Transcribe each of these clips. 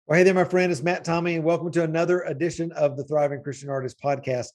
Well, hey there, my friend. It's Matt Tommy, and welcome to another edition of the Thriving Christian Artist podcast.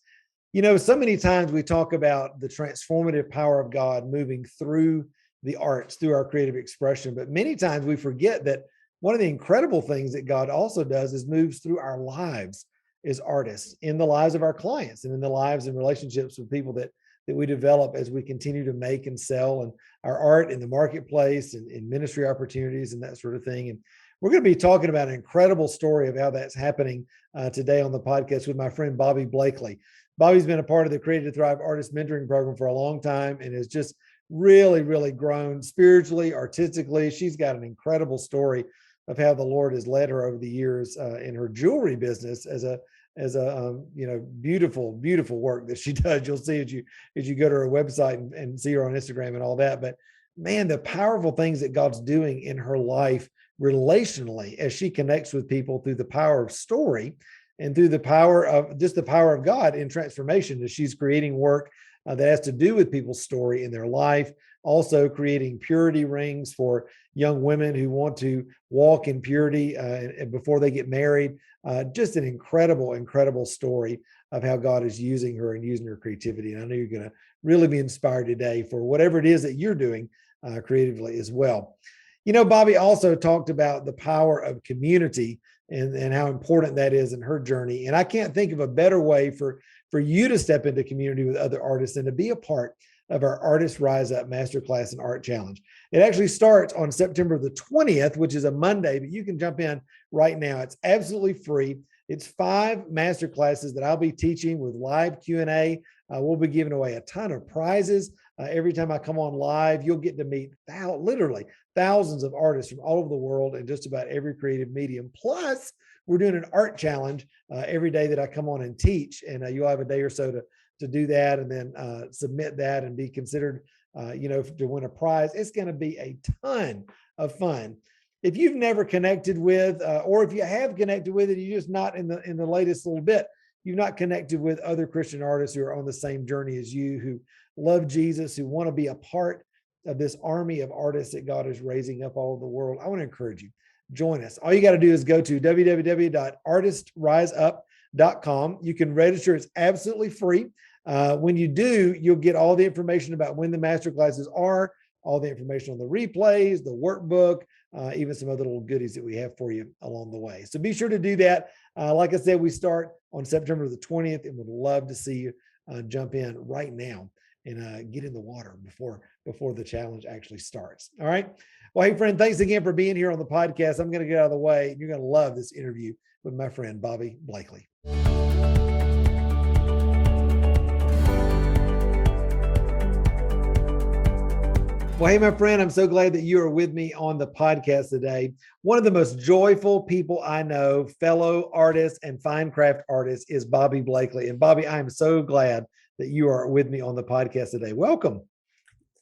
You know, so many times we talk about the transformative power of God moving through the arts, through our creative expression, but many times we forget that one of the incredible things that God also does is moves through our lives as artists, in the lives of our clients, and in the lives and relationships with people that we develop as we continue to make and sell and our art in the marketplace and in ministry opportunities and that sort of thing. And we're going to be talking about an incredible story of how that's happening today on the podcast with my friend Bobbie Blakely. Bobbie's been a part of the Creative to Thrive Artist Mentoring Program for a long time and has just really grown spiritually, artistically. She's got an incredible story of how the Lord has led her over the years in her jewelry business as a beautiful work that she does. You'll see as you go to her website and see her on Instagram and all that. But man, the powerful things that God's doing in her life relationally as she connects with people through the power of story and through the power of God in transformation, as she's creating work that has to do with people's story in their life, also creating purity rings for young women who want to walk in purity before they get married. Just an incredible story of how God is using her and using her creativity. And I know you're going to really be inspired today for whatever it is that you're doing creatively as well. You know, Bobbie also talked about the power of community and how important that is in her journey. And I can't think of a better way for you to step into community with other artists than to be a part of our Artist Rise Up Masterclass and Art Challenge. It actually starts on September the 20th, which is a Monday, but you can jump in right now. It's absolutely free. It's 5 masterclasses that I'll be teaching with live Q&A. We'll be giving away a ton of prizes. Every time I come on live, you'll get to meet literally thousands of artists from all over the world in just about every creative medium. Plus, we're doing an art challenge every day that I come on and teach, and you'll have a day or so to do that and then submit that and be considered, to win a prize. It's going to be a ton of fun. If you've never connected with, or if you have connected with it, you're just not in the latest little bit, you've not connected with other Christian artists who are on the same journey as you, who love Jesus, who want to be a part of this army of artists that God is raising up all over the world, I want to encourage you. Join us. All you got to do is go to www.artistriseup.com. You can register. It's absolutely free. When you do, you'll get all the information about when the master classes are, all the information on the replays, the workbook, even some other little goodies that we have for you along the way. So be sure to do that. Like I said, we start on September the 20th and would love to see you jump in right now and get in the water before the challenge actually starts. All right. Well, hey, friend, thanks again for being here on the podcast. I'm going to get out of the way. You're going to love this interview with my friend, Bobbie Blakely. Well, hey, my friend, I'm so glad that you are with me on the podcast today. One of the most joyful people I know, fellow artists and fine craft artists, is Bobbie Blakely. And Bobbie, I am so glad that you are with me on the podcast today. Welcome.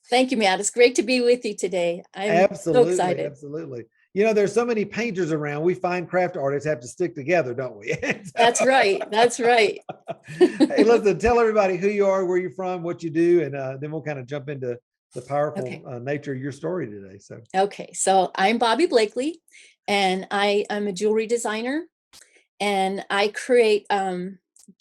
Thank you, Matt. It's great to be with you today. I'm so excited. Absolutely. You know, there's so many painters around. We fine craft artists have to stick together, don't we? That's right. Hey, listen, tell everybody who you are, where you're from, what you do, and then we'll kind of jump into the powerful nature of your story today. So I'm Bobbie Blakely, and I am a jewelry designer, and I create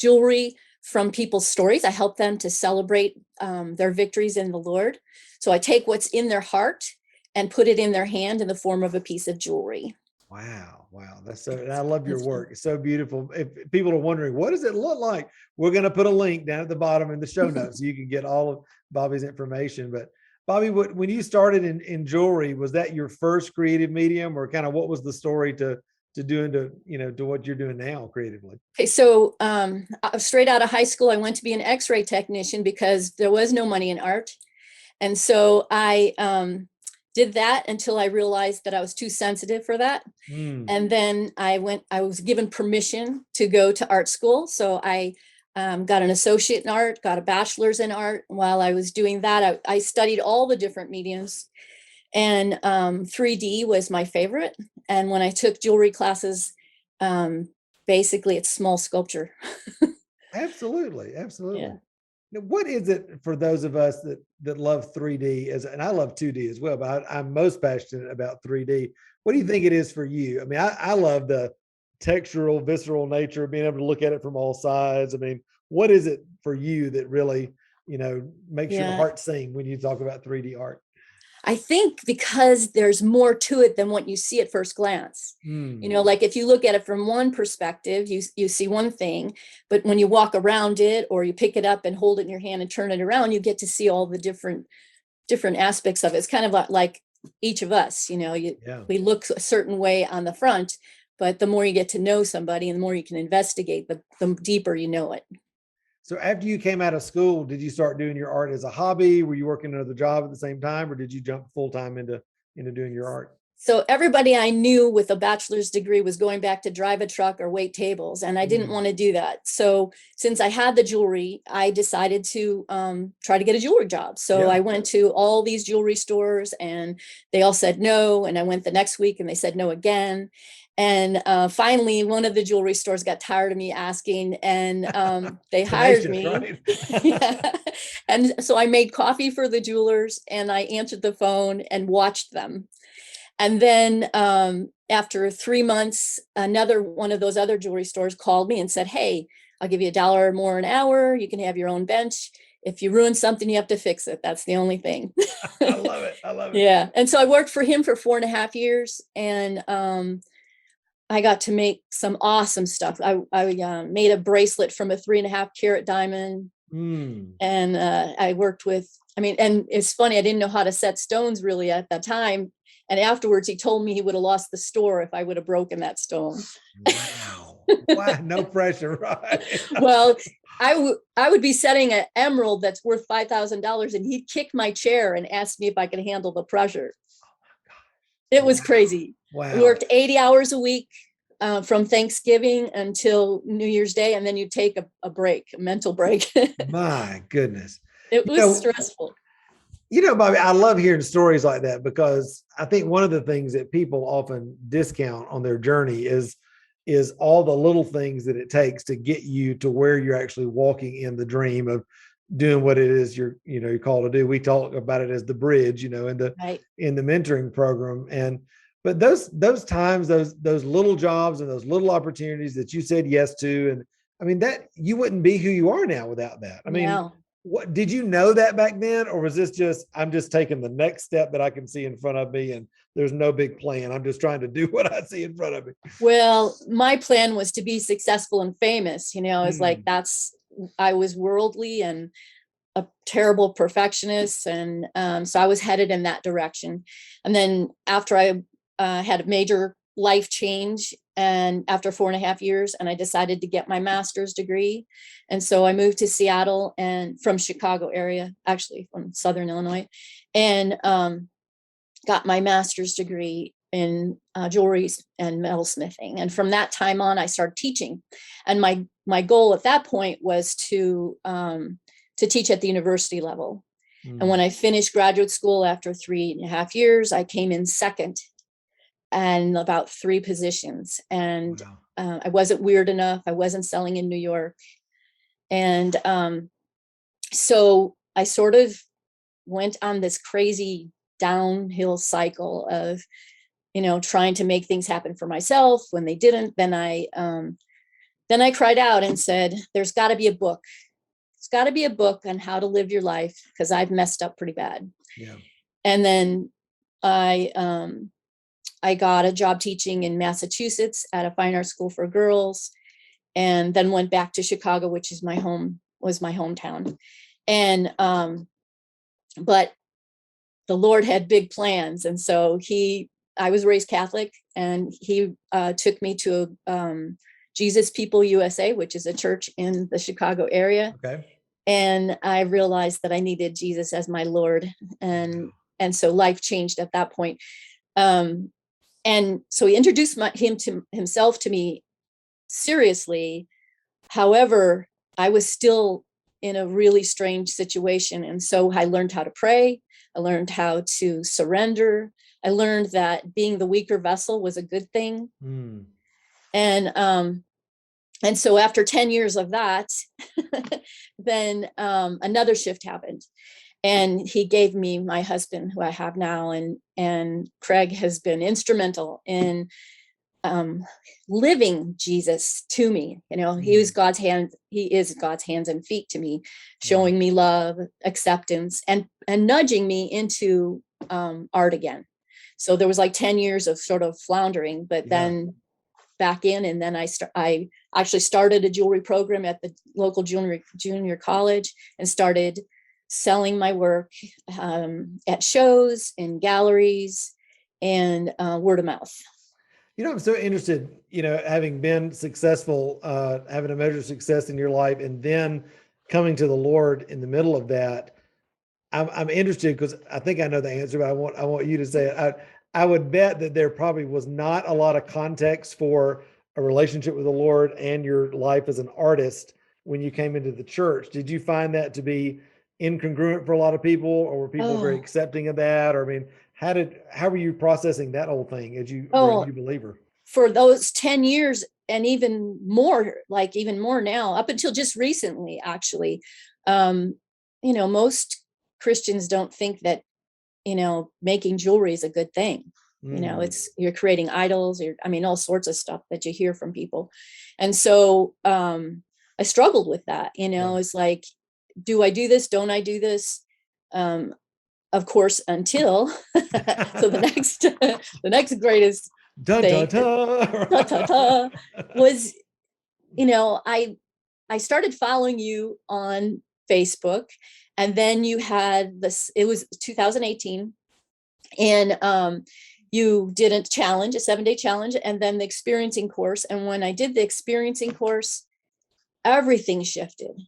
jewelry from people's stories. I help them to celebrate their victories in the Lord. So I take what's in their heart and put it in their hand in the form of a piece of jewelry. Wow. That's so, and I love your work. It's so beautiful. If people are wondering, what does it look like? We're going to put a link down at the bottom in the show notes so you can get all of Bobbie's information. But Bobbie, when you started in jewelry, was that your first creative medium, or kind of what was the story to what you're doing now creatively? Okay, so straight out of high school, I went to be an X-ray technician because there was no money in art. And so I did that until I realized that I was too sensitive for that. And then I was given permission to go to art school. So I got an associate in art, got a bachelor's in art. While I was doing that, I studied all the different mediums, and 3D was my favorite. And when I took jewelry classes, basically it's small sculpture. Absolutely. Yeah. Now, what is it for those of us that love 3D and I love 2D as well, but I'm most passionate about 3D. what do you think it is for you? I mean, I love the textural, visceral nature of being able to look at it from all sides. I mean, what is it for you that really, makes your Yeah. heart sing when you talk about 3D art? I think because there's more to it than what you see at first glance. Mm, Like if you look at it from one perspective, you see one thing, but when you walk around it or you pick it up and hold it in your hand and turn it around, you get to see all the different aspects of it. It's kind of like each of us, yeah. we look a certain way on the front, but the more you get to know somebody and the more you can investigate, the deeper you know it. So after you came out of school, did you start doing your art as a hobby? Were you working another job at the same time, or did you jump full time into doing your art? So everybody I knew with a bachelor's degree was going back to drive a truck or wait tables, and I didn't Mm, want to do that. So since I had the jewelry, I decided to try to get a jewelry job. So yeah. I went to all these jewelry stores, and they all said no. And I went the next week, and they said no again. And finally, one of the jewelry stores got tired of me asking, and they hired Tenacious, me. right? Yeah. And so I made coffee for the jewelers, and I answered the phone and watched them. And then after 3 months, another one of those other jewelry stores called me and said, hey, I'll give you $1 more an hour. You can have your own bench. If you ruin something, you have to fix it. That's the only thing. I love it. I love it. Yeah. And so I worked for him for 4.5 years, and I got to make some awesome stuff. I made a bracelet from a 3.5 carat diamond. Mm. And I worked with, and it's funny, I didn't know how to set stones really at that time. And afterwards, he told me he would have lost the store if I would have broken that stone. Wow. Wow. No pressure, right? Well, I would be setting an emerald that's worth $5,000, and he'd kick my chair and ask me if I could handle the pressure. It was crazy. We Wow. worked 80 hours a week from Thanksgiving until New Year's Day, and then you take a break, a mental break. My goodness. It You was know, stressful. Bobbie, I love hearing stories like that because I think one of the things that people often discount on their journey is all the little things that it takes to get you to where you're actually walking in the dream of doing what it is you're called to do. We talk about it as the bridge, Right. in the mentoring program. And but those times, those little jobs and those little opportunities that you said yes to, and I mean that you wouldn't be who you are now without that. I mean, No. what did you know that back then, or was this just I'm just taking the next step that I can see in front of me, and there's no big plan. I'm just trying to do what I see in front of me. Well, my plan was to be successful and famous. It's like Mm, I was worldly and a terrible perfectionist. And so I was headed in that direction. And then after I had a major life change, and after 4.5 years, and I decided to get my master's degree. And so I moved to Seattle, and from Chicago area, actually from Southern Illinois, and got my master's degree in jewelry and metalsmithing. And from that time on, I started teaching. And my goal at that point was to teach at the university level. And mm, when I finished graduate school after 3.5 years, I came in second and about 3 positions. And wow. I wasn't weird enough. I wasn't selling in New York. And so I sort of went on this crazy downhill cycle of, trying to make things happen for myself. When they didn't, then I cried out and said, there's got to be a book. It's got to be a book on how to live your life, because I've messed up pretty bad. Yeah. And then I got a job teaching in Massachusetts at a fine arts school for girls, and then went back to Chicago, which is my hometown. And but the Lord had big plans, and so I was raised Catholic, and he took me to Jesus People USA, which is a church in the Chicago area. Okay. And I realized that I needed Jesus as my Lord, and Wow. so life changed at that point. And so he introduced himself to me seriously. However, I was still in a really strange situation. And so I learned how to pray. I learned how to surrender. I learned that being the weaker vessel was a good thing. Mm, And so after 10 years of that, then another shift happened. And he gave me my husband, who I have now. And Craig has been instrumental in living Jesus to me. He is God's hands and feet to me, showing me love, acceptance, and nudging me into art again. So there was like 10 years of sort of floundering, but then back in. And then I actually started a jewelry program at the local junior college and started selling my work at shows and galleries and word of mouth. I'm so interested, having been successful, having a measure of success in your life, and then coming to the Lord in the middle of that. I'm interested because I think I know the answer, but I want you to say it. I would bet that there probably was not a lot of context for a relationship with the Lord and your life as an artist when you came into the church. Did you find that to be incongruent for a lot of people, or were people very accepting of that? Or, I mean, how were you processing that whole thing as you were a new believer? For those 10 years and even more now, up until just recently, actually, most Christians don't think that, making jewelry is a good thing. You're creating idols, all sorts of stuff that you hear from people. And so I struggled with that, it's like, do I do this? Don't I do this? Of course, until so the next greatest thing was, I started following you on Facebook, and then you had this, it was 2018, and you did a 7-day challenge, and then the experiencing course. And when I did the experiencing course, everything shifted.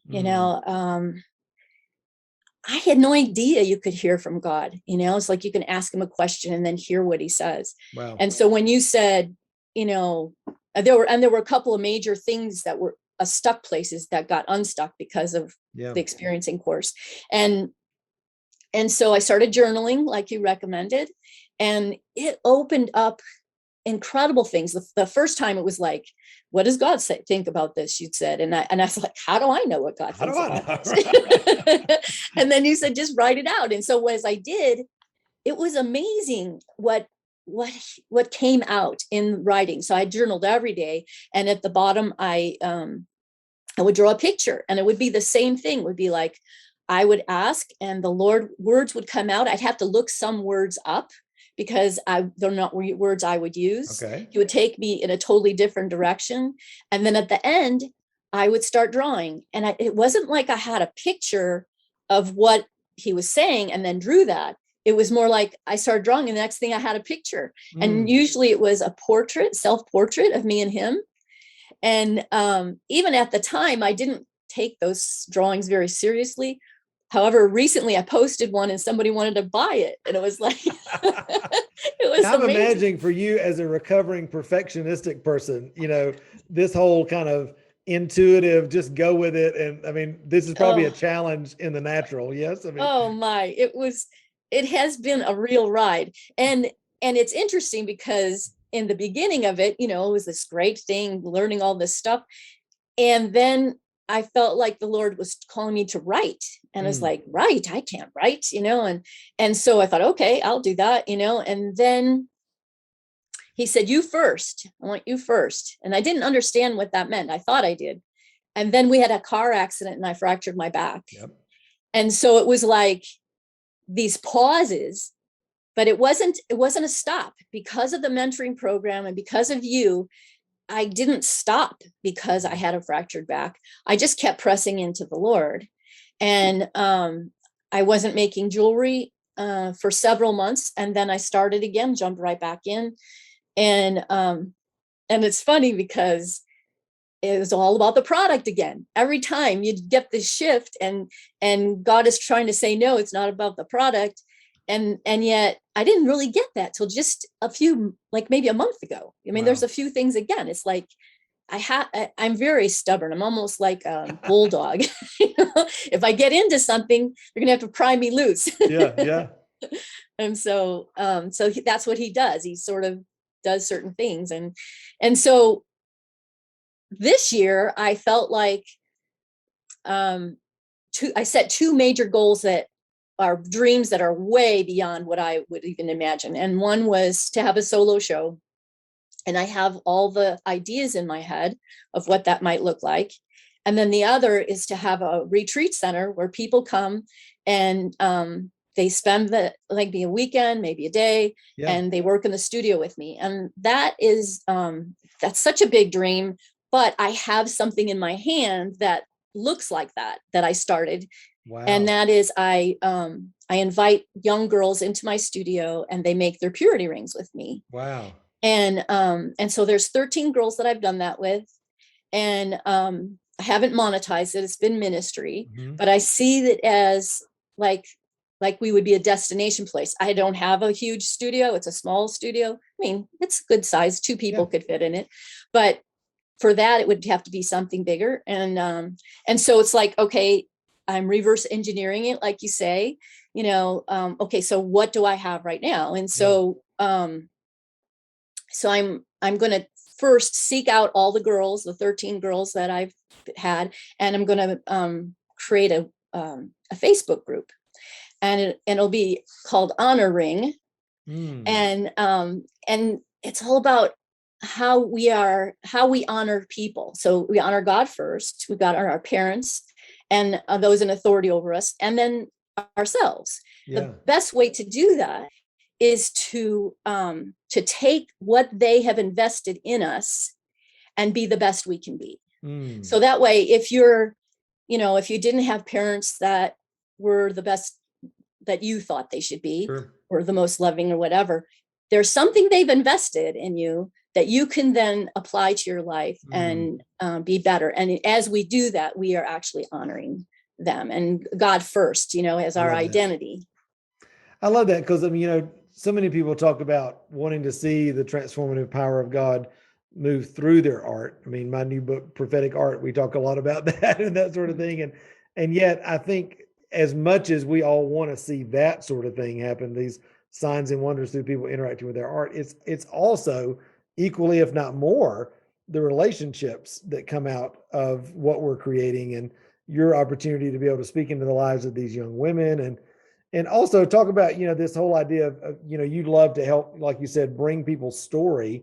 I had no idea you could hear from God. It's like you can ask him a question and then hear what he says. Wow. And so when you said, there were a couple of major things that were stuck places that got unstuck because of the experiencing course. And so I started journaling like you recommended, and it opened up incredible things. The first time it was like, what does God think about this? You'd said, and I was like, how do I know what God thinks about this? And then you said, just write it out. And so as I did, it was amazing what came out in writing. So I journaled every day, and at the bottom, I would draw a picture, and it would be the same thing. It would be like, I would ask, and the Lord, words would come out. I'd have to look some words up because they're not words I would use. Okay. He would take me in a totally different direction. And then at the end, I would start drawing. And it wasn't like I had a picture of what he was saying and then drew that. It was more like I started drawing, and the next thing I had a picture. And usually it was a self-portrait of me and him. And even at the time, I didn't take those drawings very seriously. However, recently I posted one and somebody wanted to buy it. And it was like, I'm amazing. Imagining for you as a recovering perfectionistic person, this whole kind of intuitive, just go with it. And this is probably a challenge in the natural. Yes. It has been a real ride. And it's interesting because in the beginning of it, it was this great thing, learning all this stuff. And then I felt like the Lord was calling me to write. And I was like, write, I can't write, and so I thought, okay, I'll do that, and then he said, you first, I want you first. And I didn't understand what that meant. I thought I did. And then we had a car accident and I fractured my back. Yep. And so it was like these pauses, but it wasn't a stop. Because of the mentoring program and because of you, I didn't stop because I had a fractured back. I just kept pressing into the Lord. And I wasn't making jewelry for several months. And then I started again, jumped right back in. And it's funny because it was all about the product again. Every time you'd get this shift, and God is trying to say, no, it's not about the product. And yet I didn't really get that till just maybe a month ago. Wow. There's a few things again. It's like, I'm very stubborn. I'm almost like a bulldog. If I get into something, you're gonna have to pry me loose. Yeah. And so that's what he does. He sort of does certain things. And so this year I felt like I set two major goals that are dreams that are way beyond what I would even imagine. And one was to have a solo show. And I have all the ideas in my head of what that might look like. And then the other is to have a retreat center where people come and they spend maybe a weekend, maybe a day, Yeah. and they work in the studio with me. And that is, that's such a big dream, but I have something in my hand that looks like that I started. Wow. And that is, I invite young girls into my studio and they make their purity rings with me. Wow. And so there's 13 girls that I've done that with. And I haven't monetized it. It's been ministry, but I see that as like we would be a destination place. I don't have a huge studio. It's a small studio. I mean, it's good size. 2 people could fit in it. But for that, it would have to be something bigger. And so it's like, okay, I'm reverse engineering it, like you say, okay, so what do I have right now? And so, so I'm going to first seek out all the girls, the 13 girls that I've had, and I'm going to create a Facebook group, and it'll be called Honor Ring. And it's all about how we honor people. So we honor God first. We got our parents and those in authority over us, and then ourselves. The best way to do that is to take what they have invested in us and be the best we can be. So that way, if you didn't have parents that were the best that you thought they should be, or the most loving or whatever, there's something they've invested in you that you can then apply to your life and be better. And as we do that, we are actually honoring them and God first, as our identity. I love that, because so many people talk about wanting to see the transformative power of God move through their art. I mean, my new book, Prophetic Art, we talk a lot about that and that sort of thing. And yet I think as much as we all want to see that sort of thing happen, these signs and wonders through people interacting with their art, it's also equally, if not more, the relationships that come out of what we're creating, and your opportunity to be able to speak into the lives of these young women, and also talk about, this whole idea of, you'd love to help, like you said, bring people's story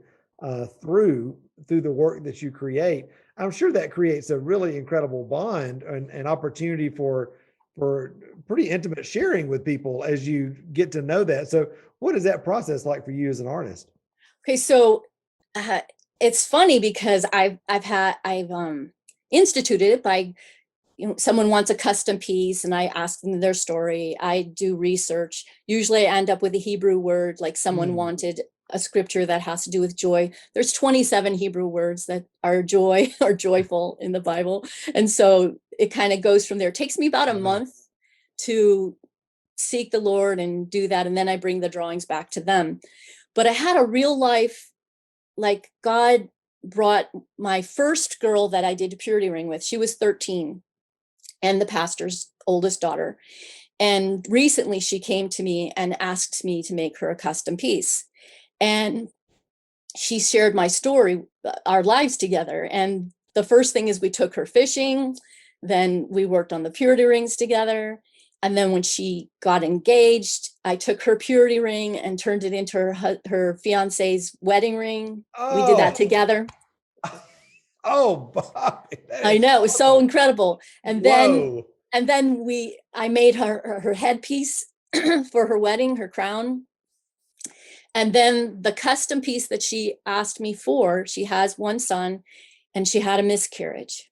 through the work that you create. I'm sure that creates a really incredible bond and opportunity for pretty intimate sharing with people as you get to know that. So what is that process like for you as an artist? Okay, so it's funny because I've instituted it by, someone wants a custom piece and I ask them their story. I do research. Usually I end up with a Hebrew word, like someone wanted a scripture that has to do with joy. There's 27 Hebrew words that are joy or joyful in the Bible. And so it kind of goes from there. It takes me about a month to seek the Lord and do that. And then I bring the drawings back to them. But I had a real life, like God brought my first girl that I did a purity ring with. She was 13 and the pastor's oldest daughter. And recently she came to me and asked me to make her a custom piece. And she shared my story, our lives together. And the first thing is we took her fishing, then we worked on the purity rings together. And then when she got engaged, I took her purity ring and turned it into her fiance's wedding ring. We did that together. Oh, Bobbie, I know, it was so incredible. And then whoa. I made her headpiece for her wedding, her crown. And then the custom piece that she asked me for, she has one son and she had a miscarriage.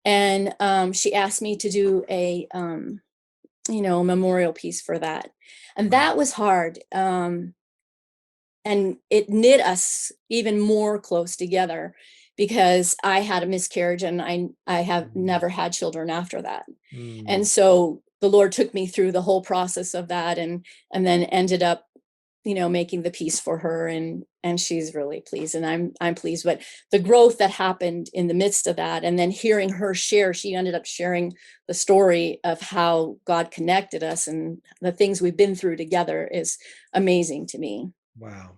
And she asked me to do a memorial piece for that. And that was hard. And it knit us even more close together because I had a miscarriage and I have never had children after that. And so the Lord took me through the whole process of that and then ended up, making the piece for her, and she's really pleased, and I'm pleased. But the growth that happened in the midst of that, and then hearing her share, she ended up sharing the story of how God connected us and the things we've been through together is amazing to me. Wow.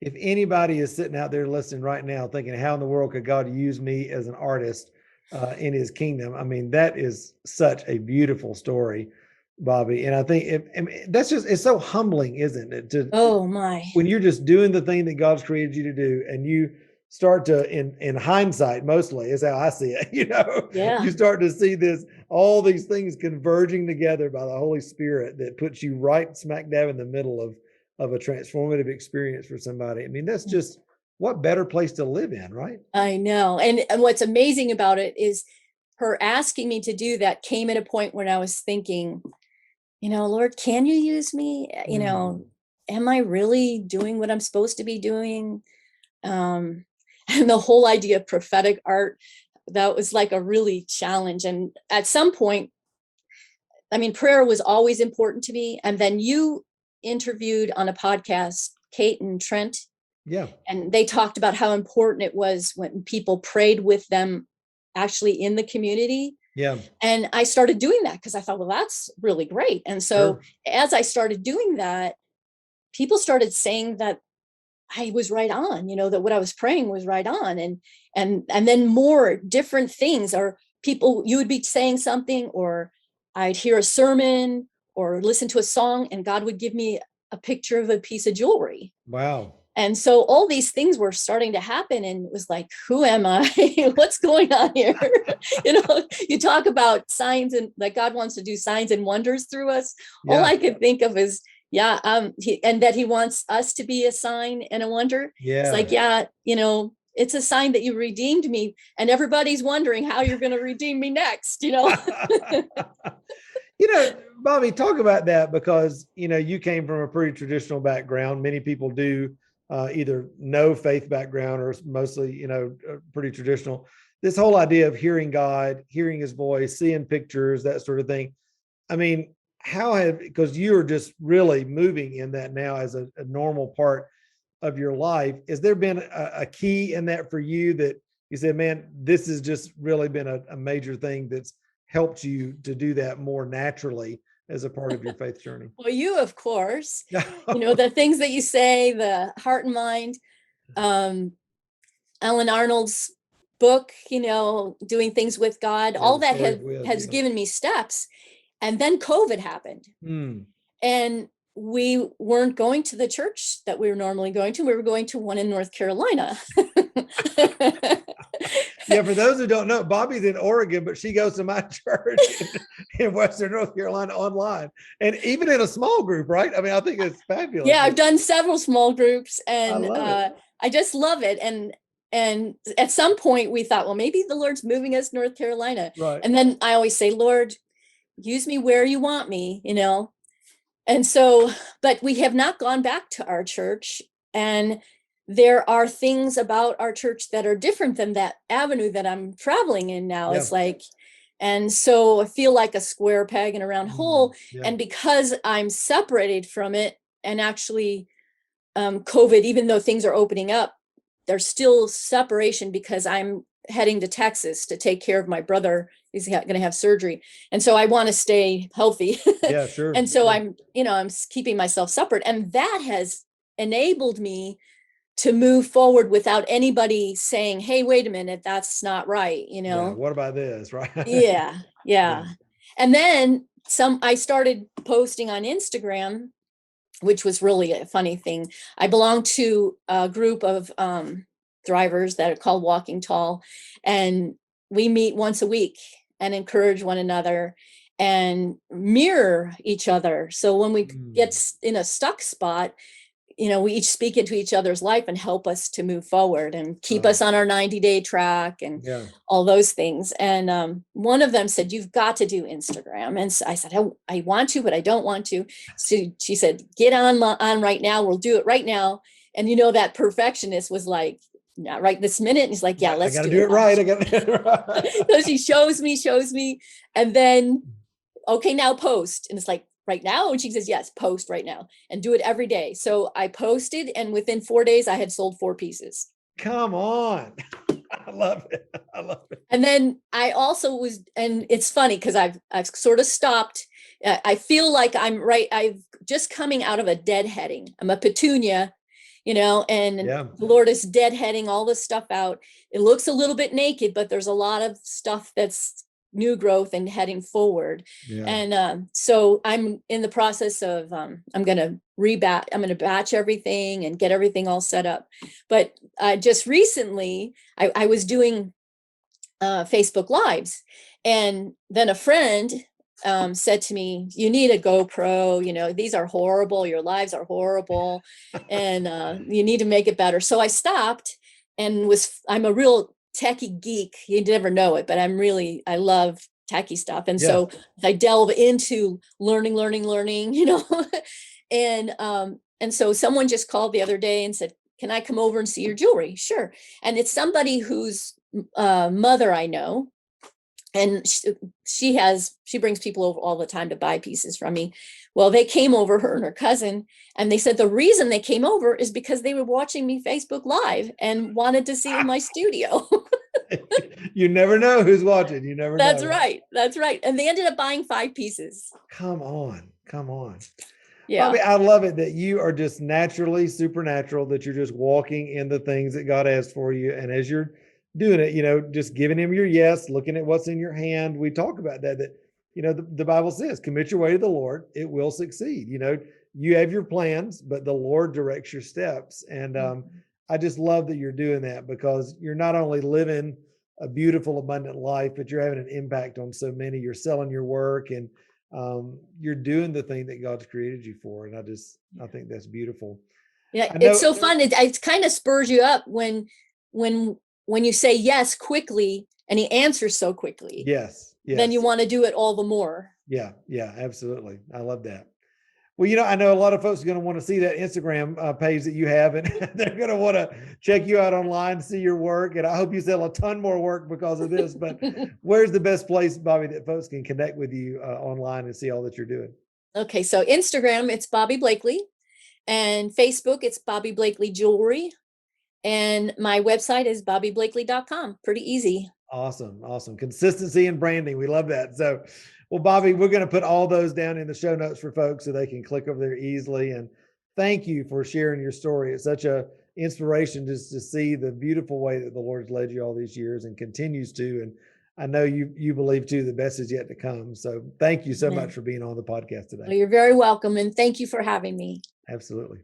If anybody is sitting out there listening right now thinking, how in the world could God use me as an artist in his kingdom? I mean, that is such a beautiful story. Bobbie. And I think that's just, it's so humbling, isn't it? Oh my. When you're just doing the thing that God's created you to do, and you start to, in hindsight, mostly is how I see it, Yeah. you start to see all these things converging together by the Holy Spirit that puts you right smack dab in the middle of a transformative experience for somebody. I mean, that's just, what better place to live in, right? I know. And what's amazing about it is her asking me to do that came at a point when I was thinking, Lord, can you use me? Mm. Am I really doing what I'm supposed to be doing? Um, and the whole idea of prophetic art, that was like a really challenge. And at some point, I mean, prayer was always important to me. And then you interviewed on a podcast, Kate and Trent, Yeah. and they talked about how important it was when people prayed with them actually in the community. Yeah. And I started doing that because I thought, well, that's really great. And so Sure. as I started doing that, people started saying that I was right on, that what I was praying was right on. And then more different things, or people, you would be saying something, or I'd hear a sermon or listen to a song, and God would give me a picture of a piece of jewelry. Wow. And so all these things were starting to happen, and it was like, who am I? What's going on here? You talk about signs, and that God wants to do signs and wonders through us. All Yeah. I could think of is, yeah, and that he wants us to be a sign and a wonder. It's Yeah. like, yeah, it's a sign that you redeemed me, and everybody's wondering how you're going to redeem me next. Bobbie, talk about that, because, you came from a pretty traditional background. Many people do, either no faith background or mostly, pretty traditional. This whole idea of hearing God, hearing his voice, seeing pictures, that sort of thing. I mean, because you're just really moving in that now as a normal part of your life. Has there been a key in that for you, that you said, man, this has just really been a major thing that's helped you to do that more naturally as a part of your faith journey? Well, you, of course, the things that you say, the heart and mind, um, Ellen Arnold's book, doing things with God, Yeah, all the that story of Wilde. has given me steps. And then COVID happened, Mm. and we weren't going to the church that we were normally going to. We were going to one in North Carolina. Yeah, for those who don't know, Bobbie's in Oregon, but she goes to my church in Western North Carolina online, and even in a small group, right? I mean, I think it's fabulous. Yeah, I've done several small groups, I and love it. I just love it. And at some point we thought, well, maybe the Lord's moving us to North Carolina. Right. And then I always say, Lord, use me where you want me, And so, but we have not gone back to our church. And there are things about our church that are different than that avenue that I'm traveling in now. Yeah. It's like, and so I feel like a square peg in a round hole. Yeah. And because I'm separated from it, and actually, COVID, even though things are opening up, there's still separation because I'm heading to Texas to take care of my brother. He's going to have surgery. And so I want to stay healthy. Yeah, sure. And so Sure. I'm keeping myself separate. And that has enabled me to move forward without anybody saying, hey, wait a minute, that's not right. Yeah. What about this? Right. Yeah. Yeah. And then I started posting on Instagram, which was really a funny thing. I belong to a group of drivers that are called Walking Tall, and we meet once a week and encourage one another and mirror each other. So when we get in a stuck spot, we each speak into each other's life and help us to move forward and keep us on our 90-day track and all those things. And one of them said, you've got to do Instagram. And so I said, I want to, but I don't want to. So she said, get on right now. We'll do it right now. And that perfectionist was like, not right this minute. And he's like, yeah, let's do it right. I got to do it right. So she shows me. And then, okay, now post. And it's like, right now? And she says, yes, post right now and do it every day. So I posted, and within 4 days I had sold 4 pieces. Come on. I love it. And then I also was, and it's funny because I've sort of stopped. I feel like I'm just coming out of a deadheading. I'm a petunia, and the Lord is deadheading all this stuff out. It looks a little bit naked, but there's a lot of stuff that's new growth and heading forward. Yeah. And so I'm in the process of, I'm going to batch everything and get everything all set up. But just recently, I was doing Facebook Lives, and then a friend said to me, "You need a GoPro, you know, these are horrible, your lives are horrible, and you need to make it better." So I stopped and I'm a real techie geek. You never know it, but I love techie stuff. And Yeah. so I delve into learning, you know, and so someone just called the other day and said, "Can I come over and see your jewelry?" Sure. And it's somebody whose mother I know, and she brings people over all the time to buy pieces from me. Well, they came over, her and her cousin, and they said the reason they came over is because they were watching me Facebook Live and wanted to see my studio. You never know who's watching. You never know. That's right. That's right. And they ended up buying 5 pieces. Come on. Come on. Yeah. Bobbie, I love it that you are just naturally supernatural, that you're just walking in the things that God has for you. And as you're doing it, you know, just giving him your yes, looking at what's in your hand. We talk about that, you know, the Bible says, commit your way to the Lord, it will succeed. You know, you have your plans, but the Lord directs your steps. And I just love that you're doing that, because you're not only living a beautiful, abundant life, but you're having an impact on so many. You're selling your work, and you're doing the thing that God's created you for. And I think that's beautiful. Yeah, it's so fun. It kind of spurs you up when you say yes quickly and he answers so quickly. Yes. Then you want to do it all the more. Yeah. Yeah, absolutely. I love that. Well, you know, I know a lot of folks are going to want to see that Instagram page that you have, and they're going to want to check you out online, see your work. And I hope you sell a ton more work because of this. But where's the best place, Bobbie, that folks can connect with you online and see all that you're doing? Okay, so Instagram, it's Bobbie Blakely, and Facebook, it's Bobbie Blakely Jewelry, and my website is bobbieblakely.com. Pretty easy. Awesome. Awesome. Consistency and branding. We love that. So, well, Bobbie, we're going to put all those down in the show notes for folks so they can click over there easily. And thank you for sharing your story. It's such a inspiration just to see the beautiful way that the Lord's led you all these years and continues to. And I know you believe too, the best is yet to come. So thank you so much for being on the podcast today. Well, you're very welcome. And thank you for having me. Absolutely.